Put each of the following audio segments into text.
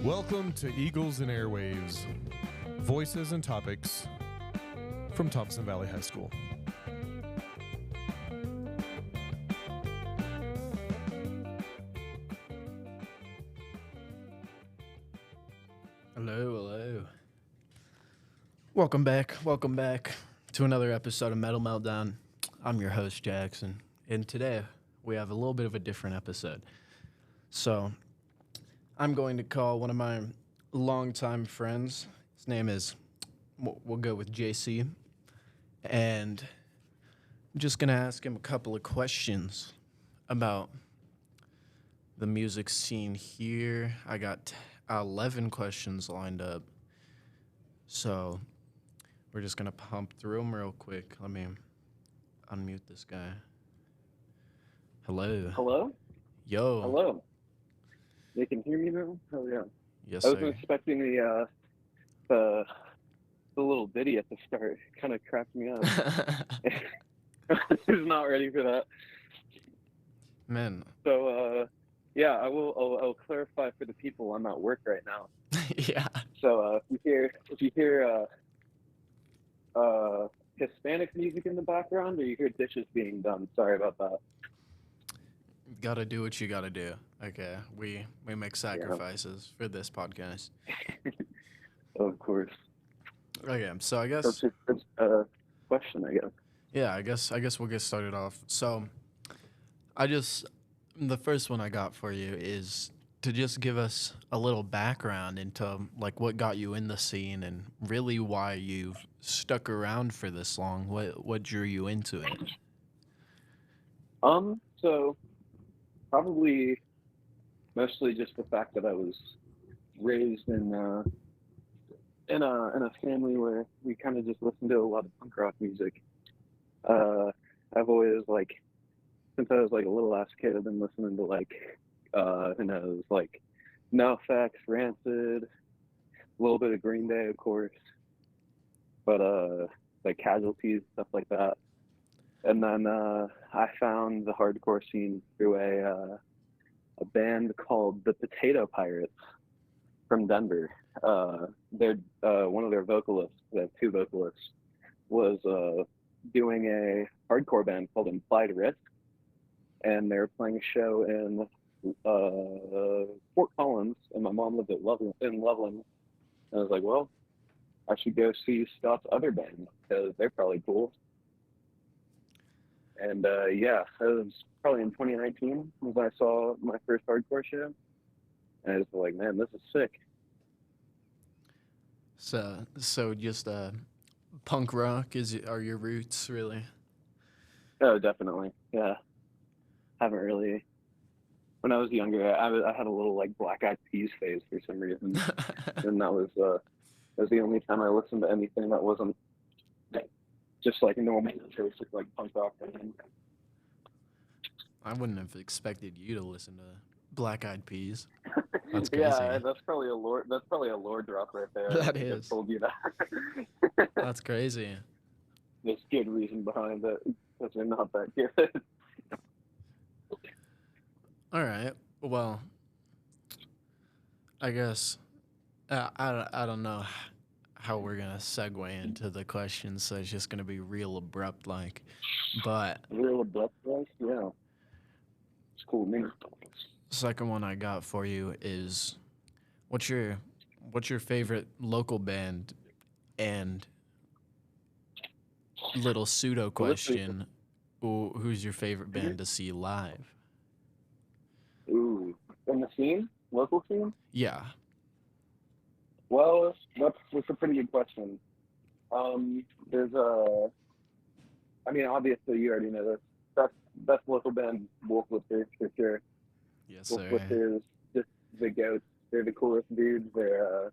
Welcome to Eagles and Airwaves, voices and topics from Thompson Valley High School. Hello. Welcome back to another episode of Meltdown. I'm your host, Jackson, and today we have a little bit of a different episode. So, I'm going to call one of my longtime friends. His name is, we'll go with JC, and I'm just going to ask him a couple of questions about the music scene here. I got 11 questions lined up, so we're just going to pump through them real quick. Let me unmute this guy. Hello. Hello? Yo. Hello. They can hear me now? Oh, yeah. Yes, I sir. wasn't expecting the little ditty at the start. It kind of cracked me up. I was not ready for that. Man. So, yeah, I'll clarify for the people. I'm at work right now. Yeah. So, if you hear Hispanic music in the background, or you hear dishes being done, sorry about that. Gotta do what you gotta do. Okay, we make sacrifices for this podcast. Of course. Okay, so I guess That's your first question, I guess. Yeah, I guess we'll get started off. So, the first one I got for you is to just give us a little background into like what got you in the scene and really why you've stuck around for this long. What drew you into it? So probably mostly just the fact that I was raised in a family where we kind of just listened to a lot of punk rock music. I've always since I was like a little ass kid, I've been listening to NoFX, Rancid, a little bit of Green Day, of course, but like Casualties, stuff like that. And then I found the hardcore scene through a band called the Potato Pirates from Denver. They're one of their vocalists, they have two vocalists, was doing a hardcore band called Implied Risk, and they were playing a show in Fort Collins, and my mom lived in Loveland. And I was like, well, I should go see Scott's other band because they're probably cool. And yeah, it was probably in 2019 when I saw my first hardcore show. And I was like, man, this is sick. So just punk rock are your roots, really? Oh, definitely. Yeah. Haven't really. When I was younger, I had a little Black Eyed Peas phase for some reason. And that was the only time I listened to anything that wasn't just normal basic punk rock. I wouldn't have expected you to listen to Black Eyed Peas. That's crazy. Yeah, that's probably a lore drop right there. That I is. told you that. That's crazy. There's good reason behind it because they're not that good. All right. Well, I guess I don't know how we're gonna segue into the questions, so it's just gonna be real abrupt, but real abrupt, yeah. It's cool, man. Second one I got for you is, what's your favorite local band, and little pseudo question, who's your favorite band to see live? Ooh, in the scene, local scene? Yeah. Well, that's a pretty good question. There's obviously you already know this. Best local band, Wolflifters, for sure. Yes, sir. Wolflifters, just the goats. They're the coolest dudes. They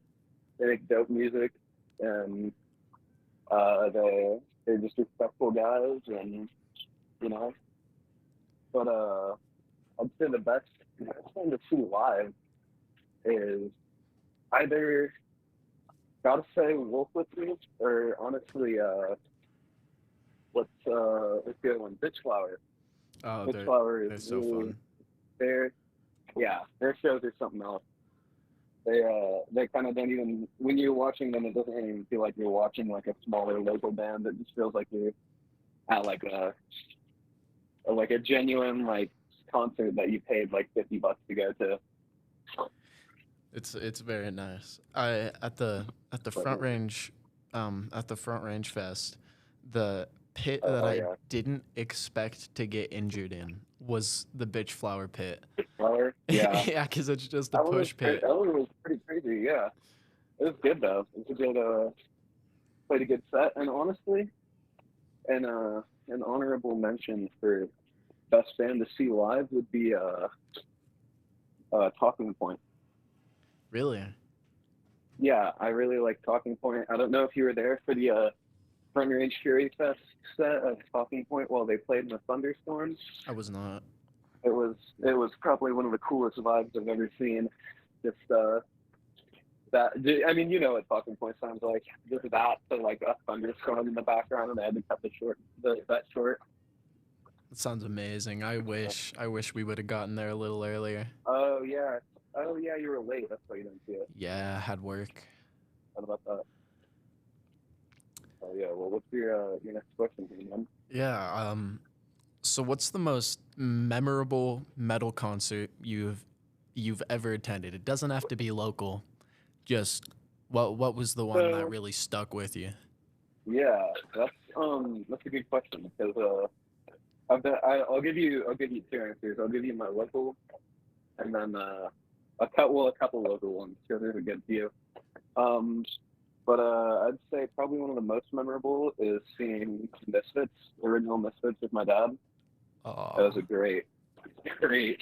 make dope music, and they're just respectful guys, and you know. But I'd say the best thing to see live is either gotta say Wolflifters, or honestly let's go on Bitch Flower. Oh, Flower they're is so really, fun. their shows are something else. they kind of don't even, when you're watching them, it doesn't even feel like you're watching like a smaller local band. It just feels like you're at like a genuine like concert that you paid like $50 to go to. It's very nice. I at the Front Range, at the Front Range Fest, the pit that Oh I yeah, didn't expect to get injured in was the bitch flower pit. Flower. Yeah, Yeah, because it's just a push pit. that one was pretty crazy. Yeah, it was good though. It was a good played a good set, and honestly, and an honorable mention for best band to see live would be Talking Point. Really? Yeah, I really like Talking Point. I don't know if you were there for the Front Range Fury Fest set of Talking Point while they played in the thunderstorms. I was not. It was probably one of the coolest vibes I've ever seen. Just that, I mean, you know what Talking Point sounds like. Just that to like a thunderstorm in the background, and they had to cut that short. It sounds amazing. I wish we would have gotten there a little earlier. Oh yeah, you were late. That's why you didn't see it. Yeah, I had work. What about that? Oh yeah. Well, what's your next question, man? Yeah. So what's the most memorable metal concert you've ever attended? It doesn't have to be local. Just what was the one that So really stuck with you? yeah, that's a good question because I'll give you two answers. I'll give you my local, and then a couple local ones because there's a good few. Um, but I'd say probably one of the most memorable is seeing Misfits, original Misfits with my dad. That was Oh, a great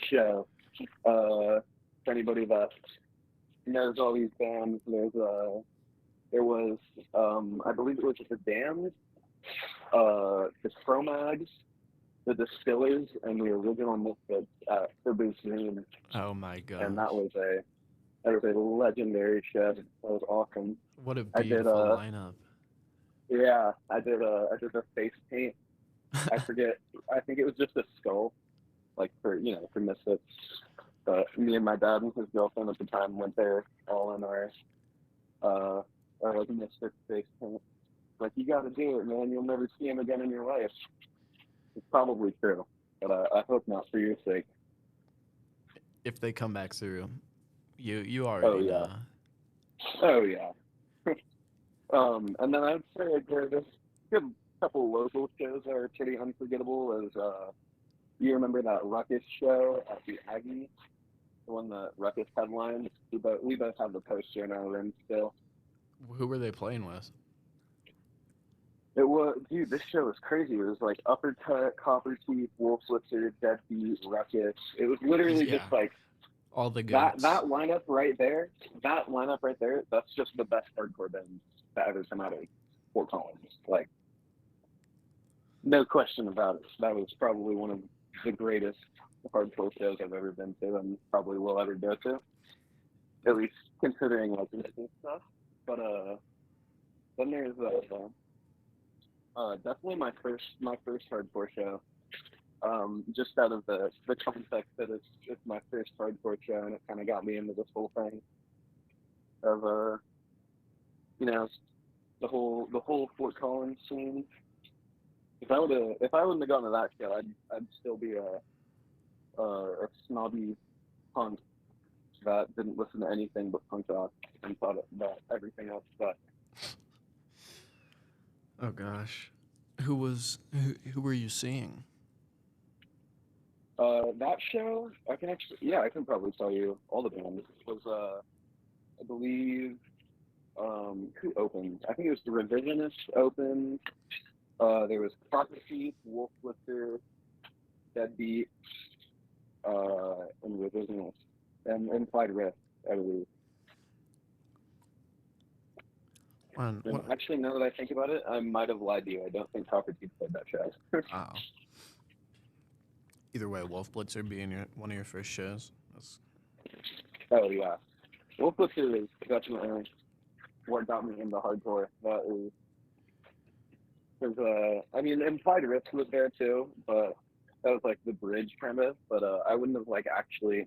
show. For anybody that knows all these bands, there was I believe it was the Damned, the Cro-Mags, the Distillers, and the original Misfits at Fabu's Room, oh my and gosh. that was a legendary show. That was awesome. What a I did beautiful lineup. yeah, I did a face paint. I forget. I think it was just a skull, like for Misfits. But me and my dad and his girlfriend at the time went there all in uh our like Misfits face paint. Like, you got to do it, man. You'll never see him again in your life. It's probably true, but I hope not for your sake. If they come back through, you Oh already yeah. know. Oh yeah. And then I'd say there's a good couple local shows that are pretty unforgettable. As you remember that Ruckus show at the Aggie, the one that Ruckus headlined. We both have the poster in our room still. Who were they playing with? It was, dude, this show was crazy. It was like Uppercut, Copper Teeth, Wolf Blitzer, Deadbeat, Ruckus. It was literally Yeah, just like all the that goats. that lineup right there. That lineup right there. That's just the best hardcore band that ever come out of Fort Collins. Like, no question about it. That was probably one of the greatest hardcore shows I've ever been to, and probably will ever go to. At least considering like this stuff. But then there's definitely my first hardcore show. Just out of the context that it's my first hardcore show, and it kind of got me into this whole thing of you know the whole Fort Collins scene. If I wouldn't have gone to that show, I'd still be a snobby punk that didn't listen to anything but punk rock and thought that everything else sucked. Oh gosh, who were you seeing? That show, I can probably tell you all the bands. It was, I believe, who opened? I think it was the Revisionists opened. There was Prophecy, Wolf Blitzer, Deadbeat, and Revisionists, and Implied Rift, I believe. And What? actually, now that I think about it, I might have lied to you. I don't think Copper Teeth played that show. Oh. Either way, Wolf Blitzer being one of your first shows. That's... Oh yeah, Wolf Blitzer is definitely what got me into hardcore. That is because I mean, Implied Rift was there too, but that was like the bridge kind of. But I wouldn't have like actually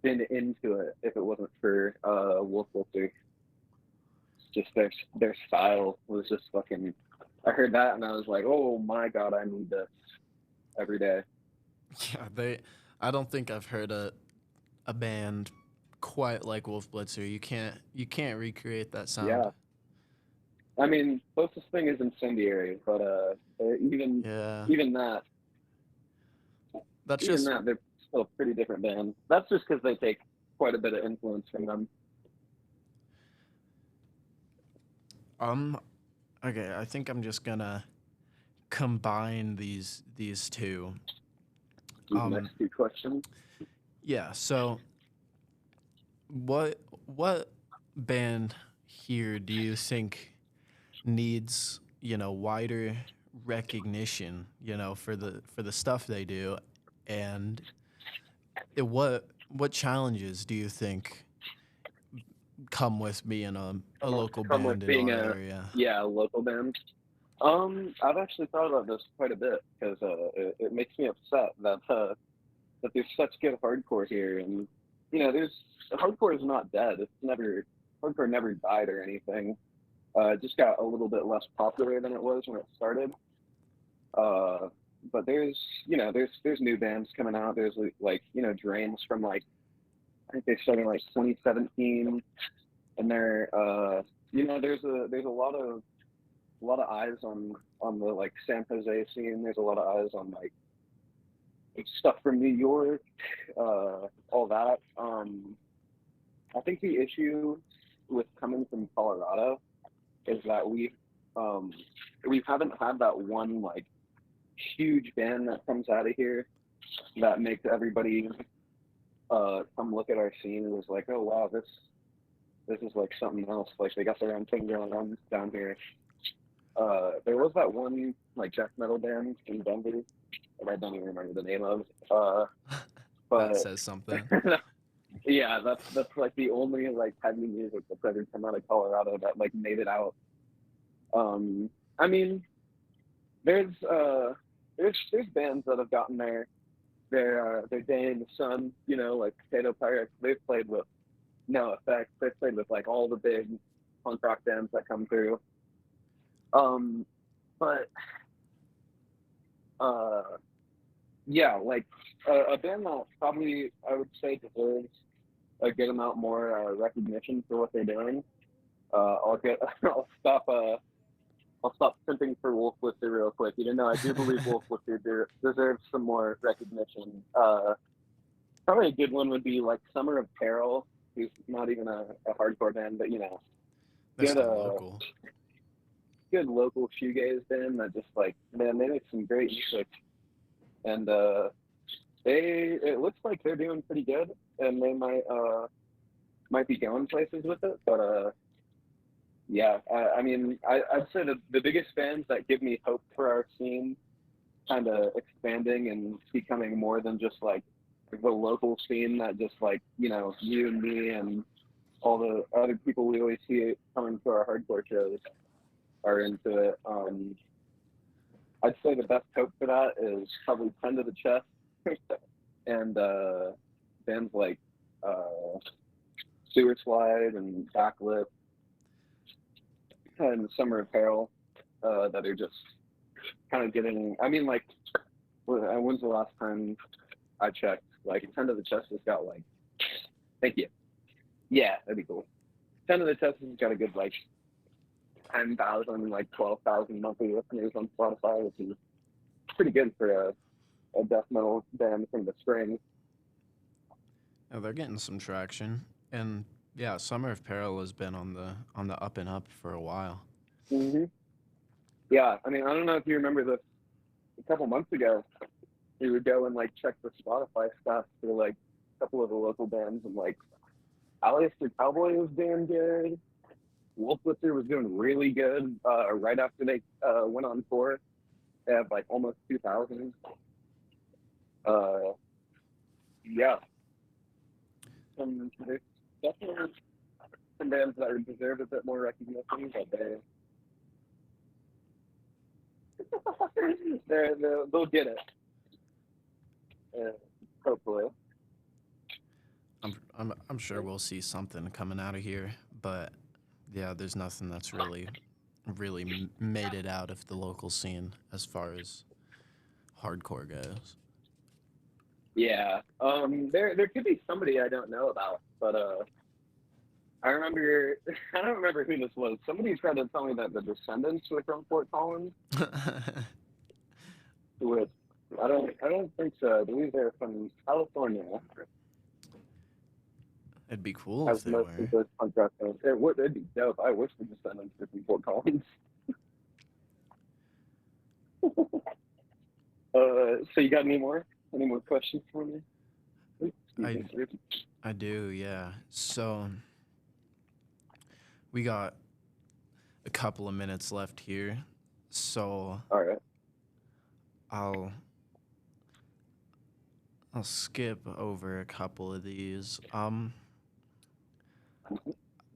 been into it if it wasn't for Wolf Blitzer. Just their style was just fucking. I heard that and I was like, oh my god, I need this every day. Yeah, I don't think I've heard a band quite like Wolf Blitzer. You can't recreate that sound. Yeah. I mean, closest thing is Incendiary, but even that, that's even just that, they're still a pretty different band. That's just because they take quite a bit of influence from them. okay. I think I'm just gonna combine these two. These next two questions. Yeah. So, what band here do you think needs wider recognition for the stuff they do, and what challenges do you think come with being a local band in our area? Yeah, a local band. I've actually thought about this quite a bit because it makes me upset that there's such good hardcore here, and hardcore is not dead. Hardcore never died or anything. It just got a little bit less popular than it was when it started. But there's new bands coming out. There's Drains from I think they started in 2017, and they're there's a lot of eyes on the San Jose scene. There's a lot of eyes on stuff from New York, all that. I think the issue with coming from Colorado is that we haven't had that one huge band that comes out of here that makes everybody come look at our scene and was like, oh wow, this is something else. They got their own thing going on down here. There was that one death metal band in Denver that I don't even remember the name of. But that says something. Yeah, that's the only heavy music that's ever come out of Colorado that made it out. I mean, there's bands that have gotten their day in the sun, Potato Pirates. They've played with No Effect. They've played with all the big punk rock bands that come through. But yeah, a band that probably I would say deserves a good amount more recognition for what they're doing. I'll stop simping for Wolf Blitzer real quick. Even though I do believe Wolf Blitzer deserves some more recognition. Probably a good one would be Summer of Peril, who's not even a hardcore band, but good local shoegaze band that just they make some great music, and it looks like they're doing pretty good, and they might be going places with it, but yeah, I mean, I'd say the biggest bands that give me hope for our scene kind of expanding and becoming more than just the local scene that just you and me and all the other people we always see coming to our hardcore shows are into it. I'd say the best hope for that is probably 10 to the Chest and bands like Sewer Slide and Backlip and Summer Apparel that are just kind of getting. I mean, when's the last time I checked? 10 to the Chest has got thank you. Yeah, that'd be cool. 10 to the Chest has got a good 10,000, 12,000 monthly listeners on Spotify, which is pretty good for a death metal band from the spring. Oh, they're getting some traction, and yeah, Summer of Peril has been on the up and up for a while. Mm-hmm. Yeah, I mean, I don't know if you remember this. A couple months ago, we would go and check the Spotify stuff for a couple of the local bands, and Alistair Cowboy was doing good. Wolf Blitzer was doing really good right after they went on tour. They have almost 2,000. Yeah. There's definitely some bands that deserve a bit more recognition, but they'll get it. Hopefully. I'm sure we'll see something coming out of here, but yeah, there's nothing that's really made it out of the local scene as far as hardcore goes. Yeah. There could be somebody I don't know about, but I remember I don't remember who this was. Somebody tried to tell me that the Descendants were from Fort Collins, which I don't think so. I believe they're from California. It'd be cool if As they most were. of those punk rock bands. It'd be dope. I wish the Descendants were from Fort Collins. So you got any more? Any more questions for me? I I do, yeah. So we got a couple of minutes left here, so All right. I'll I'll skip over a couple of these.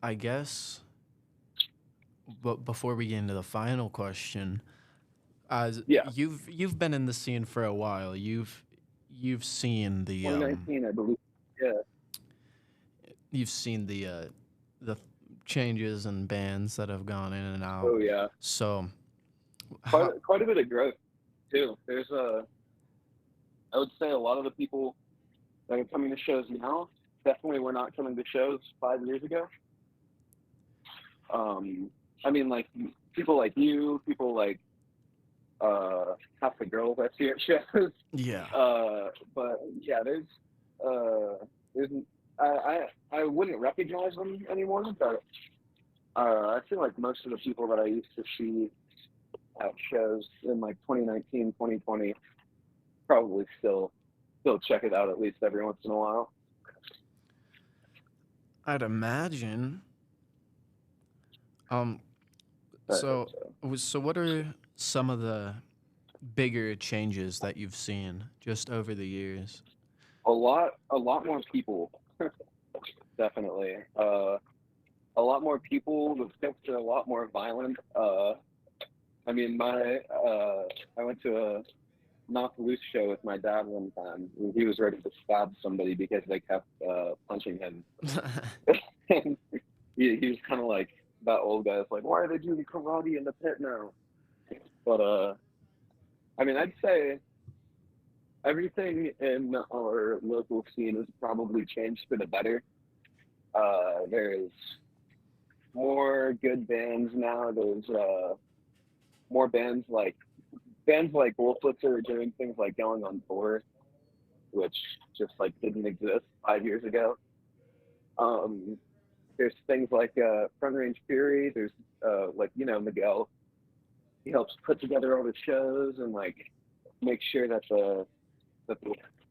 I guess, but before we get into the final question, Yeah. you've been in the scene for a while. You've seen the 2019, I believe. Yeah. you've seen the changes and bands that have gone in and out. Oh yeah. So, Quite a bit of growth too. There's I would say a lot of the people that are coming to shows now definitely were not coming to shows 5 years ago. I mean, like people like you, people like half the girls I see at shows. yeah. But yeah, there's I wouldn't recognize them anymore, but I feel like most of the people that I used to see at shows in like 2019, 2020 probably still check it out at least every once in a while. I'd imagine. Um, so, so what are some of the bigger changes that you've seen just over the years? A lot more people, definitely. A lot more people. The picks are a lot more violent. I mean, I went to a Knock Loose show with my dad one time. And he was ready to stab somebody because they kept punching him. And he was kind of like that old guy. It's like, why are they doing karate in the pit now? But I mean, I'd say everything in our local scene has probably changed for the better. There's more good bands now. There's more bands like Wolflitzer are doing things like going on tour, which just like didn't exist 5 years ago. There's things like Front Range Fury. There's like Miguel. He helps put together all the shows and like make sure that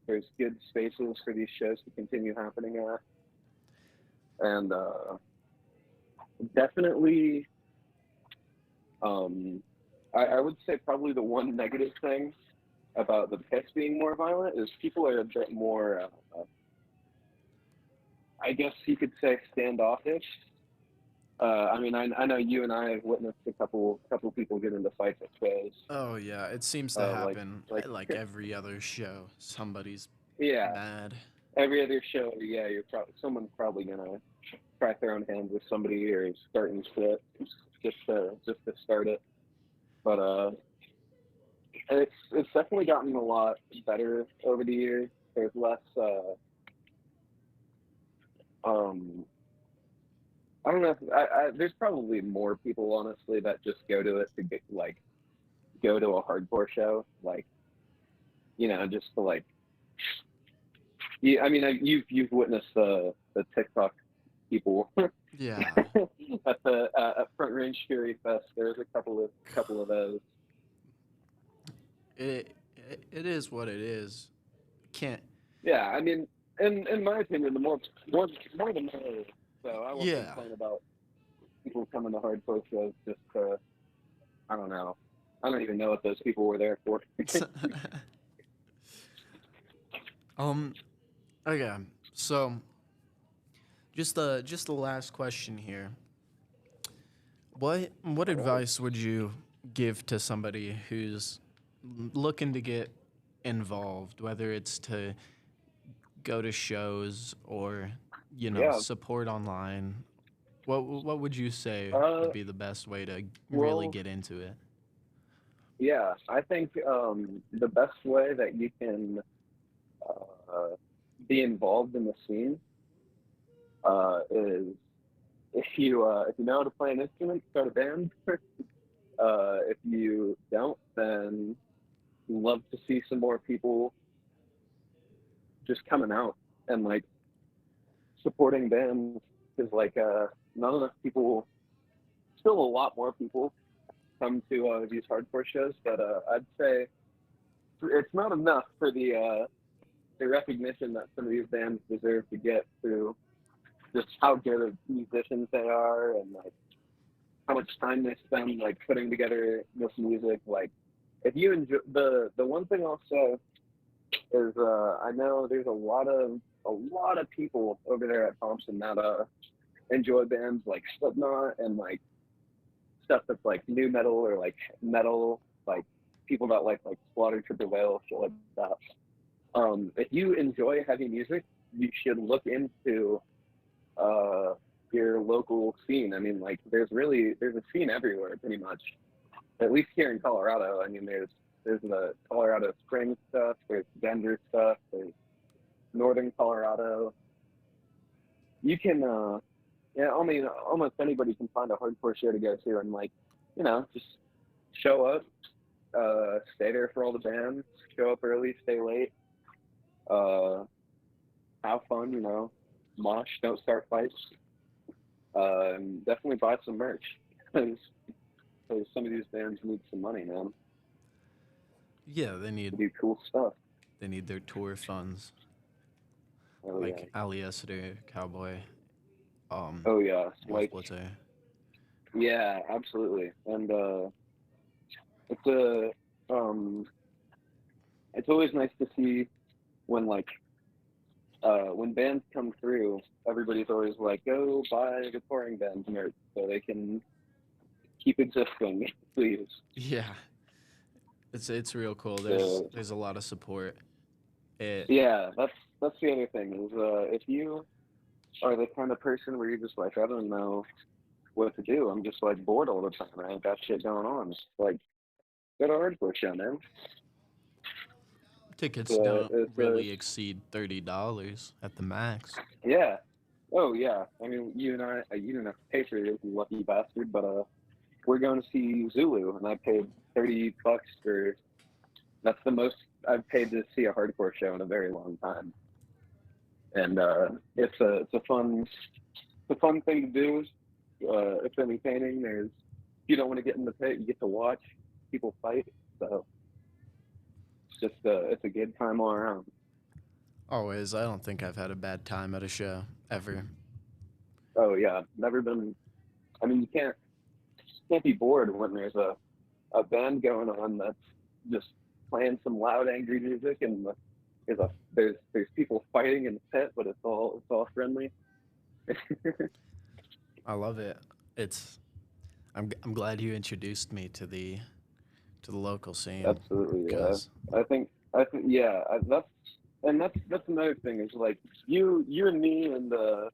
there's good spaces for these shows to continue happening at. And definitely, I would say probably the one negative thing about the pits being more violent is people are a bit more, I guess you could say, standoffish. I mean, I know you and I have witnessed a couple people get into fights at shows. Oh yeah, it seems to happen like at like every other show. Somebody's yeah, mad. every other show, yeah, someone's probably gonna try throwing hands with somebody or starting shit just to start it. But it's definitely gotten a lot better over the years. There's less I don't know. There's probably more people, honestly, that just go to it to go to a hardcore show, like just to like. Yeah, I mean, you've witnessed the TikTok people Yeah. at the at Front Range Fury Fest. There's a couple of those. It is what it is. Can't. Yeah, I mean, in my opinion, the more the merrier. So I won't Yeah. complain about people coming to hardcore shows just to, I don't know. I don't even know what those people were there for. Okay. So, just the last question here. What advice would you give to somebody who's looking to get involved, whether it's to go to shows or, Yeah. support online, what would you say Uh, would be the best way to really well, get into it? yeah, I think the best way that you can be involved in the scene is if you know how to play an instrument, start a band. If you don't, then love to see some more people just coming out and like supporting bands because like not enough people, still a lot more people come to these hardcore shows, but I'd say it's not enough for the recognition that some of these bands deserve to get through just how good of musicians they are and like how much time they spend like putting together this music. Like if you enjoy the one thing I'll say is I know there's a lot of people over there at Thompson that enjoy bands like Slipknot and like stuff that's like new metal or like metal, like people that like Slaughter Triple Whale, shit like that. If you enjoy heavy music, you should look into uh, your local scene. I mean, like there's a scene everywhere, pretty much. At least here in Colorado. I mean, there's the Colorado Springs stuff, there's Denver stuff, there's Northern Colorado. You can, yeah, I mean, almost anybody can find a hardcore show to go to, and like, just show up, stay there for all the bands, show up early, stay late, uh, have fun, mosh, don't start fights. And definitely buy some merch because some of these bands need some money, man, Yeah, to do cool stuff. they need their tour funds, Oh yeah, like Ali Esther, Cowboy, oh yeah, Wolf like Blitzer. yeah, absolutely. And it's a um, it's always nice to see when like when bands come through. Everybody's always like, go buy the touring band merch so they can keep existing, please. Yeah, it's real cool. So There's a lot of support. It yeah, that's the other thing is if you are the kind of person where you're just like, I don't know what to do. I'm just like bored all the time. I ain't got shit going on. It's like, go to a hardcore show, man. Tickets don't really exceed $30 at the max. Yeah. Oh yeah. I mean, you and you didn't have to pay for it, you lucky bastard. But we're going to see Zulu, and I paid $30 for. That's the most I've paid to see a hardcore show in a very long time. And it's a fun thing to do. It's entertaining. You don't want to get in the pit, you get to watch people fight. So it's a good time all around. Always. I don't think I've had a bad time at a show ever. Oh yeah, never been. I mean, you can't be bored when there's a band going on that's just playing some loud, angry music, and there's people fighting in the pit, but it's all friendly. I love it. It's I'm glad you introduced me to the local scene Absolutely, yeah. because I think yeah. That's another thing is like you and me and a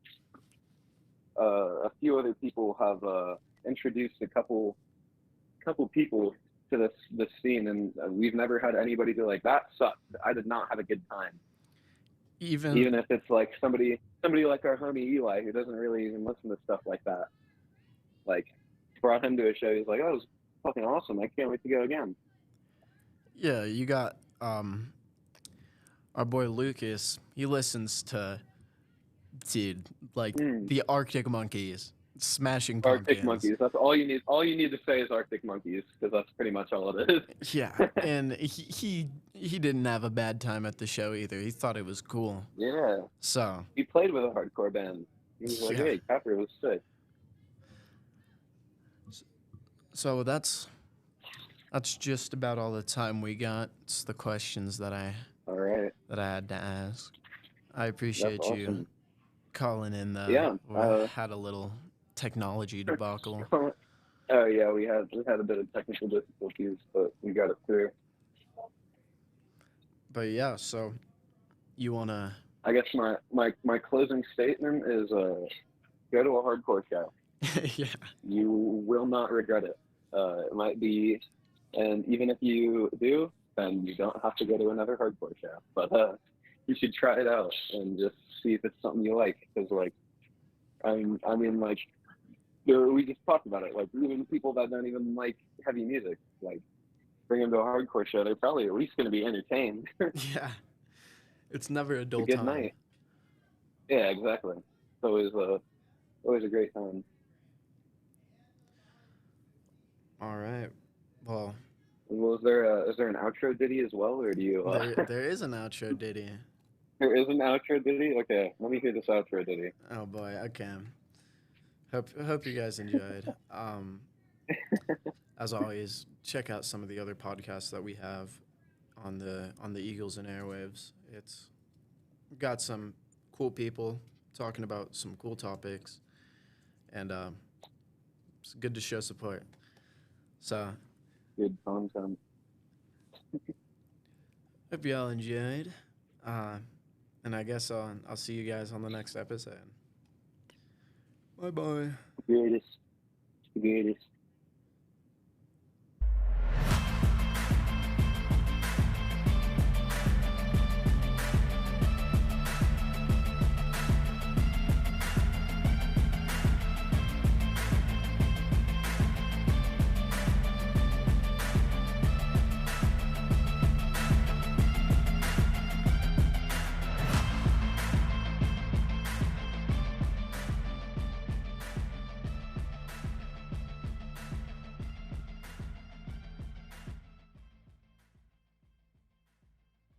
few other people have introduced a couple people to this scene, and we've never had anybody be like, that sucked. I did not have a good time. even Even if it's like somebody like our homie Eli who doesn't really even listen to stuff like that. Like brought him to a show. He's like, oh, it was fucking awesome. I can't wait to go again. yeah, you got our boy Lucas. He listens to dude like the Arctic Monkeys, Smashing Arctic Pumpkins. Monkeys. That's all you need. All you need to say is Arctic Monkeys because that's pretty much all it is. Yeah, and he didn't have a bad time at the show either. He thought it was cool. Yeah. So He played with a hardcore band. He was like, yeah. hey, Capper was sick. So that's just about all the time we got. It's the questions that I All right. had to ask. I That's appreciate you awesome. calling in. Yeah. We had a little technology debacle. Oh yeah, we had a bit of technical difficulties, but we got it through. But yeah, so you wanna I guess my closing statement is go to a hardcore show. Yeah. You will not regret it. It might be, and even if you do, then you don't have to go to another hardcore show. But you should try it out and just see if it's something you like. Because like, I mean, like, we just talked about it. Like, even people that don't even like heavy music, like, bring them to a hardcore show, they're probably at least going to be entertained. It's Yeah. It's never a dull a good time. night. Yeah, exactly. It's always a great time. All right. Well, Well, is there an outro ditty as well, or do you? there is an outro ditty. There is an outro ditty. Okay, let me hear this outro ditty. Oh boy, okay. Hope you guys enjoyed. As always, check out some of the other podcasts that we have on the Eagles and Airwaves. It's got some cool people talking about some cool topics, and it's good to show support. So, Good content. hope you all enjoyed, and I guess I'll see you guys on the next episode. Bye bye. Greatest.